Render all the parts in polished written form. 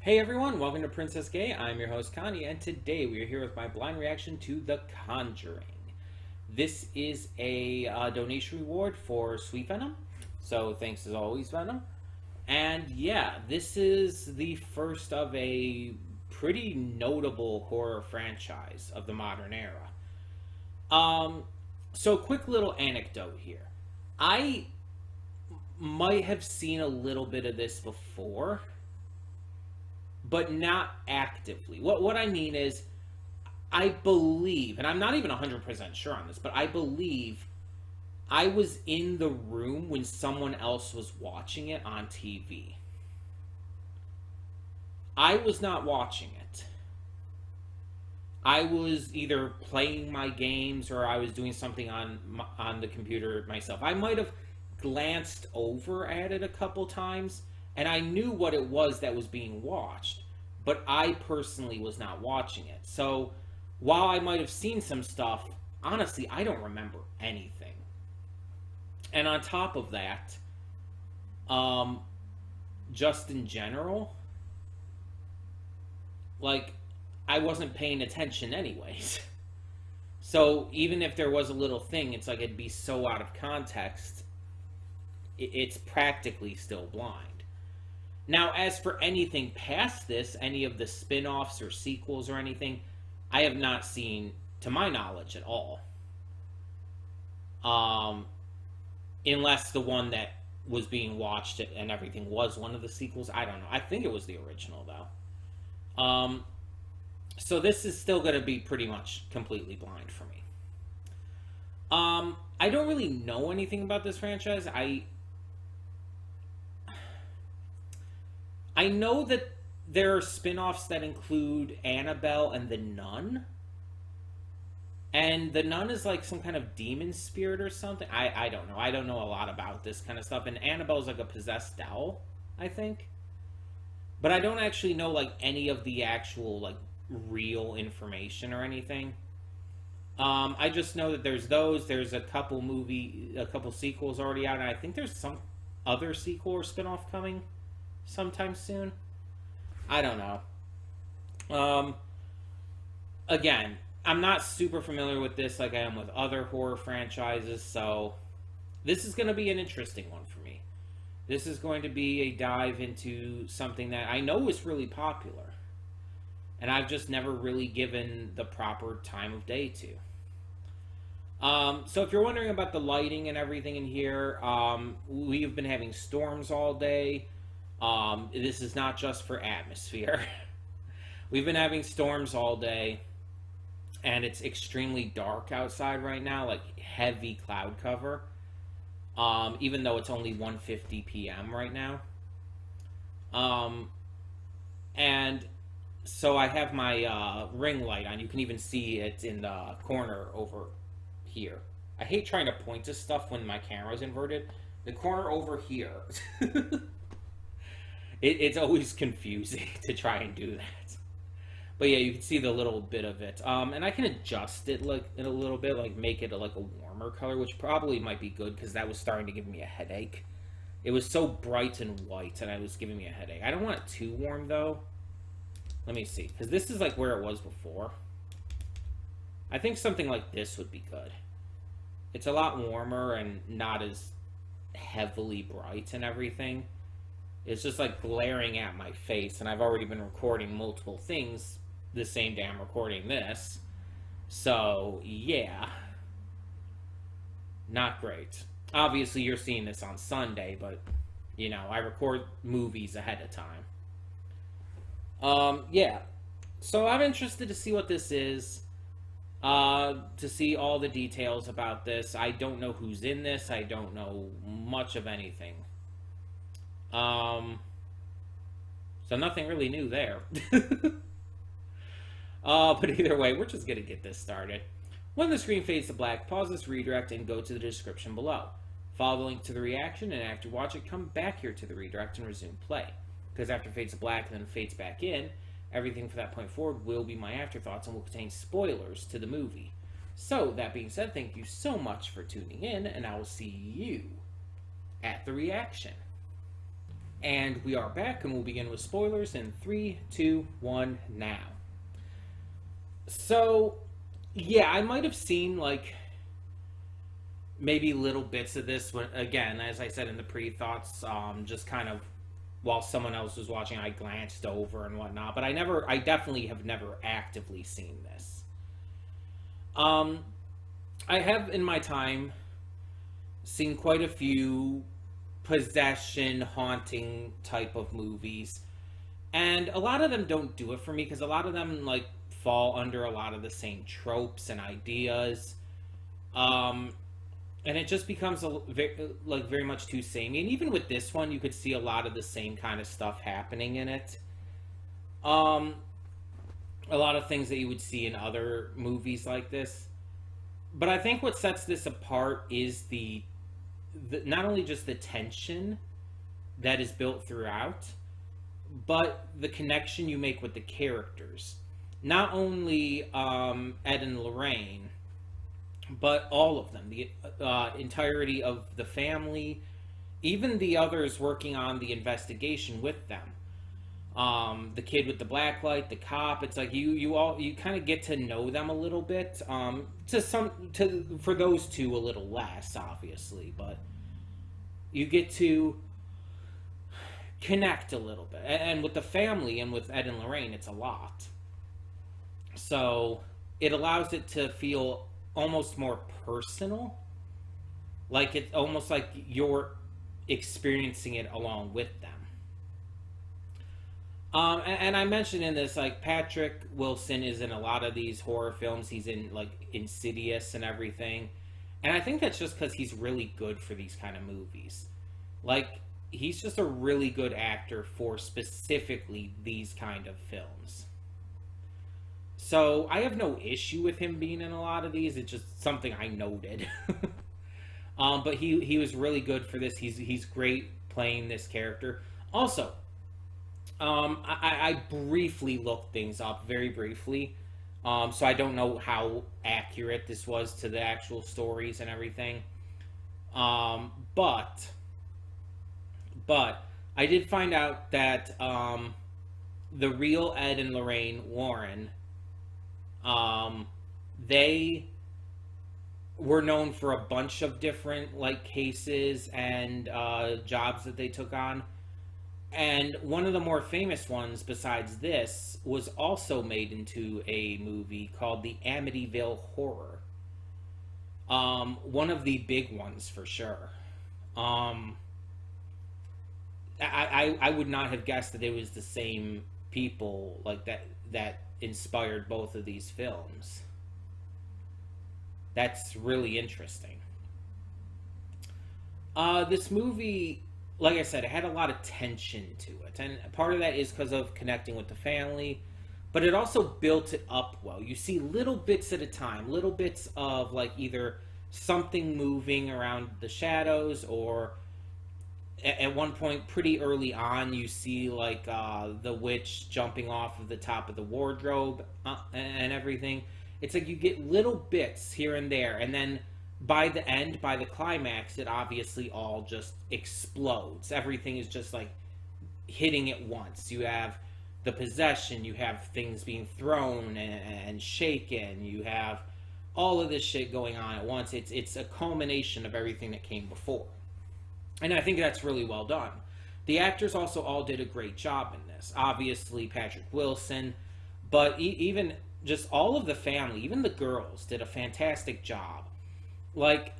Hey everyone, welcome to Princess Gay. I'm your host Connie, and today we are here with my blind reaction to The Conjuring. This is a donation reward for Sweet Venom, so thanks as always, Venom. And yeah, this is the first of a pretty notable horror franchise of the modern era. So quick little anecdote here. I might have seen a little bit of this before, but not actively. What I mean is, I believe, and I'm not even 100% sure on this, but I believe I was in the room when someone else was watching it on TV. I was not watching it. I was either playing my games or I was doing something on the computer myself. I might have glanced over at it a couple times, and I knew what it was that was being watched, but I personally was not watching it. So while I might have seen some stuff, honestly, I don't remember anything. And on top of that, just in general, like, I wasn't paying attention anyways. So even if there was a little thing, it's like it'd be so out of context, it's practically still blind. Now, as for anything past this, any of the spin-offs or sequels or anything, I have not seen, to my knowledge, at all. Unless the one that was being watched and everything was one of the sequels. I don't know. I think it was the original, though. So this is still going to be pretty much completely blind for me. I don't really know anything about this franchise. I know that there are spin-offs that include Annabelle and the Nun. And the Nun is like some kind of demon spirit or something. I don't know. I don't know a lot about this kind of stuff. And Annabelle's like a possessed doll, I think. But I don't actually know like any of the actual like real information or anything. I just know that there's those. There's a couple sequels already out, and I think there's some other sequel or spin-off coming sometime soon. I don't know. Again, I'm not super familiar with this like I am with other horror franchises, so this is going to be an interesting one for me. This is going to be a dive into something that I know is really popular, and I've just never really given the proper time of day to. So if you're wondering about the lighting and everything in here, we've been having storms all day. This is not just for atmosphere. We've been having storms all day, and it's extremely dark outside right now, like heavy cloud cover. Even though it's only 1:50 p.m. right now. And so I have my ring light on. You can even see it in the corner over here. I hate trying to point to stuff when my camera's inverted. The corner over here. It's always confusing to try and do that. But yeah, you can see the little bit of it. And I can adjust it like in a little bit, like make it like a warmer color, which probably might be good because that was starting to give me a headache. It was so bright and white, and it was giving me a headache. I don't want it too warm, though. Let me see, because this is like where it was before. I think something like this would be good. It's a lot warmer and not as heavily bright and everything. It's just like glaring at my face, and I've already been recording multiple things the same day I'm recording this. So, yeah. Not great. Obviously, you're seeing this on Sunday, but, you know, I record movies ahead of time. Yeah. So I'm interested to see what this is. To see all the details about this. I don't know who's in this. I don't know much of anything. So nothing really new there. But either way, we're just gonna get this started. When the screen fades to black, pause this redirect and go to the description below. Follow the link to the reaction, and after you watch it, come back here to the redirect and resume play. Because after it fades to black and then fades back in, everything from that point forward will be my afterthoughts and will contain spoilers to the movie. So, that being said, thank you so much for tuning in, and I will see you at the reaction. And we are back, and we'll begin with spoilers in 3, 2, 1, now. So, yeah, I might have seen, like, maybe little bits of this when, again, as I said in the pre-thoughts, just kind of while someone else was watching, I glanced over and whatnot. But I definitely have never actively seen this. Um, I have, in my time, seen quite a few possession, haunting type of movies. And a lot of them don't do it for me because a lot of them like fall under a lot of the same tropes and ideas. Um, and it just becomes very much too samey. And even with this one, you could see a lot of the same kind of stuff happening in it. Um, a lot of things that you would see in other movies like this. But I think what sets this apart is the not only just the tension that is built throughout, but the connection you make with the characters. Not only Ed and Lorraine, but all of them, the entirety of the family, even the others working on the investigation with them. The kid with the black light, the cop. It's like you kind of get to know them a little bit. For those two a little less, obviously, but you get to connect a little bit. And with the family and with Ed and Lorraine, it's a lot. So it allows it to feel almost more personal, like it's almost like you're experiencing it along with them. And I mentioned in this, like, Patrick Wilson is in a lot of these horror films. He's in, like, Insidious and everything. And I think that's just because he's really good for these kind of movies. Like, he's just a really good actor for specifically these kind of films. So I have no issue with him being in a lot of these. It's just something I noted. But he was really good for this. He's great playing this character. Also, I briefly looked things up, very briefly. So I don't know how accurate this was to the actual stories and everything. But I did find out that the real Ed and Lorraine Warren, they were known for a bunch of different like cases and jobs that they took on. And one of the more famous ones besides this was also made into a movie called the Amityville Horror. One of the big ones for sure. I would not have guessed that it was the same people like that inspired both of these films. That's really interesting. This movie, like I said, it had a lot of tension to it. And part of that is because of connecting with the family, but it also built it up well. You see little bits at a time, little bits of like either something moving around the shadows, or at one point pretty early on, you see like the witch jumping off of the top of the wardrobe and everything. It's like you get little bits here and there, and then by the end, by the climax, it obviously all just explodes. Everything is just like hitting at once. You have the possession, you have things being thrown and shaken, you have all of this shit going on at once. It's a culmination of everything that came before. And I think that's really well done. The actors also all did a great job in this. Obviously, Patrick Wilson, but even just all of the family, even the girls, did a fantastic job. Like,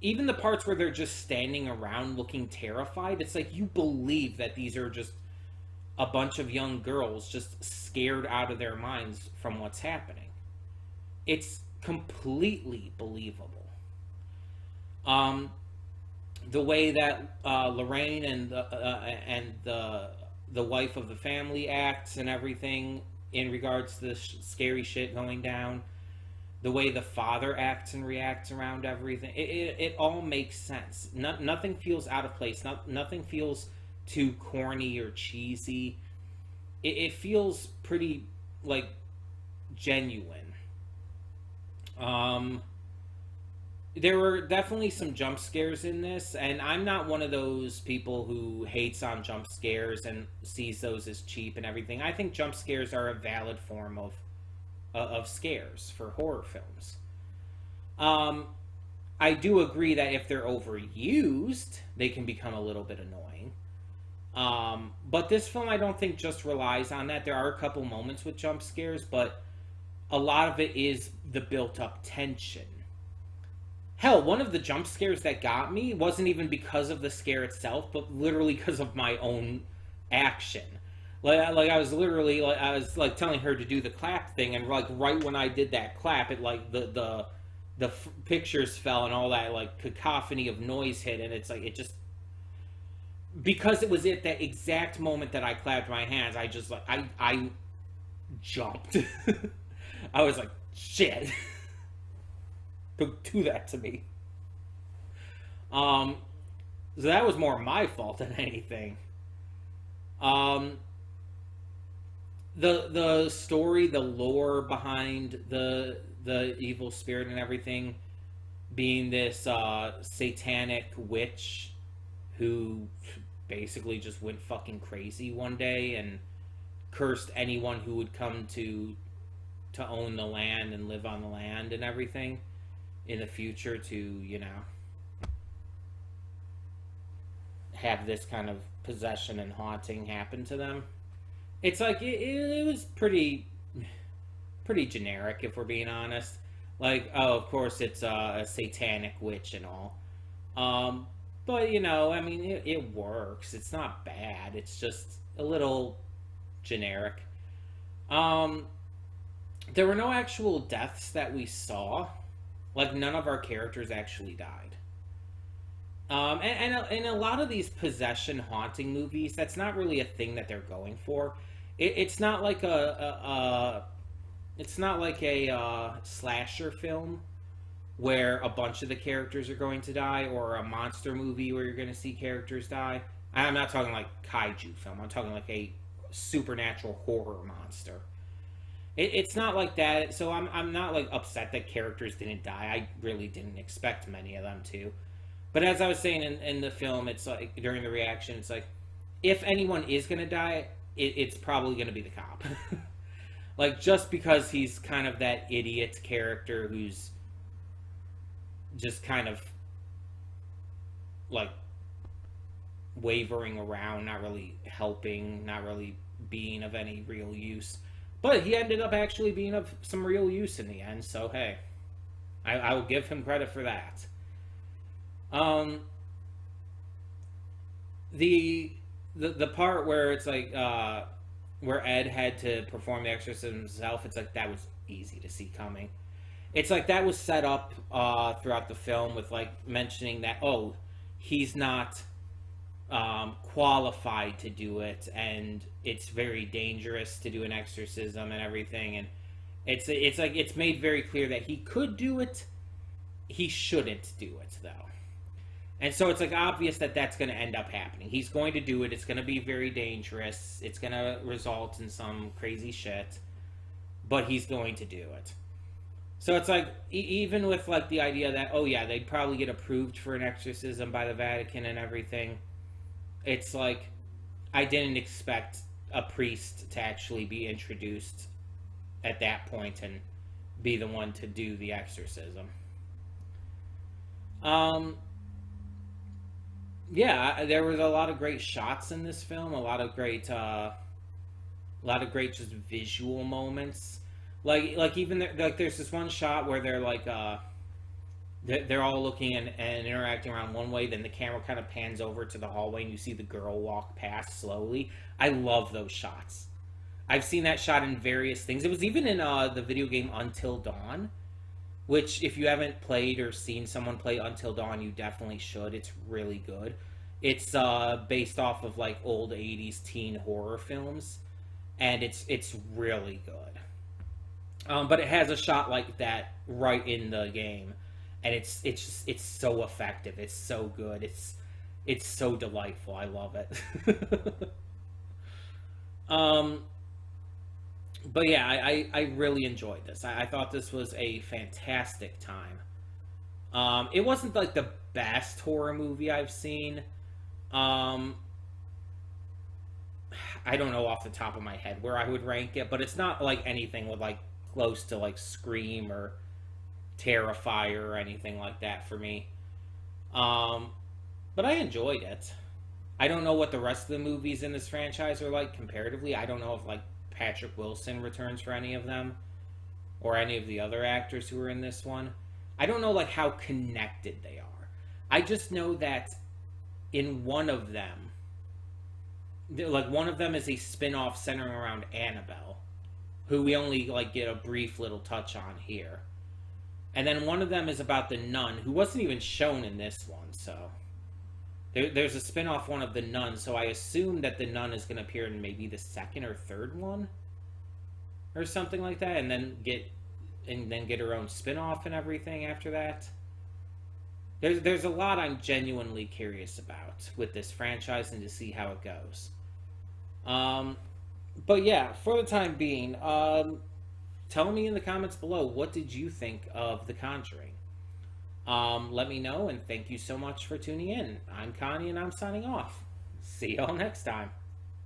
even the parts where they're just standing around looking terrified, it's like you believe that these are just a bunch of young girls just scared out of their minds from what's happening. It's completely believable. The way that Lorraine and the wife of the family acts and everything in regards to this scary shit going down, the way the father acts and reacts around everything, it all makes sense. Nothing feels out of place. Nothing feels too corny or cheesy. It feels pretty like genuine. There were definitely some jump scares in this, and I'm not one of those people who hates on jump scares and sees those as cheap and everything. I think jump scares are a valid form of scares for horror films. Um, I do agree that if they're overused, they can become a little bit annoying. But this film, I don't think just relies on that. There are a couple moments with jump scares, but a lot of it is the built up tension. Hell, one of the jump scares that got me wasn't even because of the scare itself, but literally because of my own action. Like I was literally like I was like telling her to do the clap thing, and like right when I did that clap, it like the pictures fell and all that like cacophony of noise hit, and it's like it just because it was at that exact moment that I clapped my hands, I just like I jumped. I was like, shit. Don't do that to me. Um, so that was more my fault than anything. Um, the story, the lore behind the evil spirit and everything, being this satanic witch who basically just went fucking crazy one day and cursed anyone who would come to own the land and live on the land and everything in the future to, you know, have this kind of possession and haunting happen to them. It's like it was pretty generic if we're being honest. Like, oh, of course it's a satanic witch and all. Um, but you know, I mean, it works. It's not bad. It's just a little generic. Um, there were no actual deaths that we saw. Like none of our characters actually died. And a lot of these possession haunting movies, that's not really a thing that they're going for. It's not like it's not like a slasher film where a bunch of the characters are going to die, or a monster movie where you're going to see characters die. I'm not talking like kaiju film. I'm talking like a supernatural horror monster. It's not like that, so I'm not like upset that characters didn't die. I really didn't expect many of them to. But as I was saying in the film, it's like during the reaction, it's like if anyone is gonna die, it's probably gonna be the cop. Like just because he's kind of that idiot character who's just kind of like wavering around, not really helping, not really being of any real use. But he ended up actually being of some real use in the end, so hey, I will give him credit for that. Um, the the part where it's like where Ed had to perform the exorcism himself, it's like that was easy to see coming. It's like that was set up throughout the film with like mentioning that oh he's not qualified to do it, and it's very dangerous to do an exorcism and everything, and it's like it's made very clear that he could do it, he shouldn't do it though, and so it's like obvious that that's going to end up happening. He's going to do it. It's going to be very dangerous. It's going to result in some crazy shit, but he's going to do it. So it's like even with like the idea that oh yeah they'd probably get approved for an exorcism by the Vatican and everything, it's like I didn't expect a priest to actually be introduced at that point and be the one to do the exorcism. Um, yeah, there was a lot of great shots in this film, a lot of great just visual moments. Like even like there's this one shot where they're like they're all looking and interacting around one way, then the camera kind of pans over to the hallway and you see the girl walk past slowly. I love those shots. I've seen that shot in various things. It was even in the video game Until Dawn, which if you haven't played or seen someone play Until Dawn, you definitely should. It's really good. It's based off of like old 80s teen horror films, and it's really good. But it has a shot like that right in the game, and it's so effective. It's so good. It's so delightful. I love it. um, but yeah, I really enjoyed this. I thought this was a fantastic time. It wasn't like the best horror movie I've seen. Um, I don't know off the top of my head where I would rank it, but it's not like anything with like close to like Scream or Terrifier or anything like that for me. Um, but I enjoyed it. I don't know what the rest of the movies in this franchise are like comparatively. I don't know if like Patrick Wilson returns for any of them or any of the other actors who are in this one. I don't know like how connected they are. I just know that in one of them, like one of them is a spin-off centering around Annabelle, who we only like get a brief little touch on here. And then one of them is about the nun, who wasn't even shown in this one, so there's a spin-off one of the nun, so I assume that the nun is going to appear in maybe the second or third one or something like that, and then get her own spin-off and everything after that. There's a lot I'm genuinely curious about with this franchise and to see how it goes. Um, but yeah, for the time being, tell me in the comments below, what did you think of The Conjuring? Let me know, and thank you so much for tuning in. I'm Connie, and I'm signing off. See y'all next time.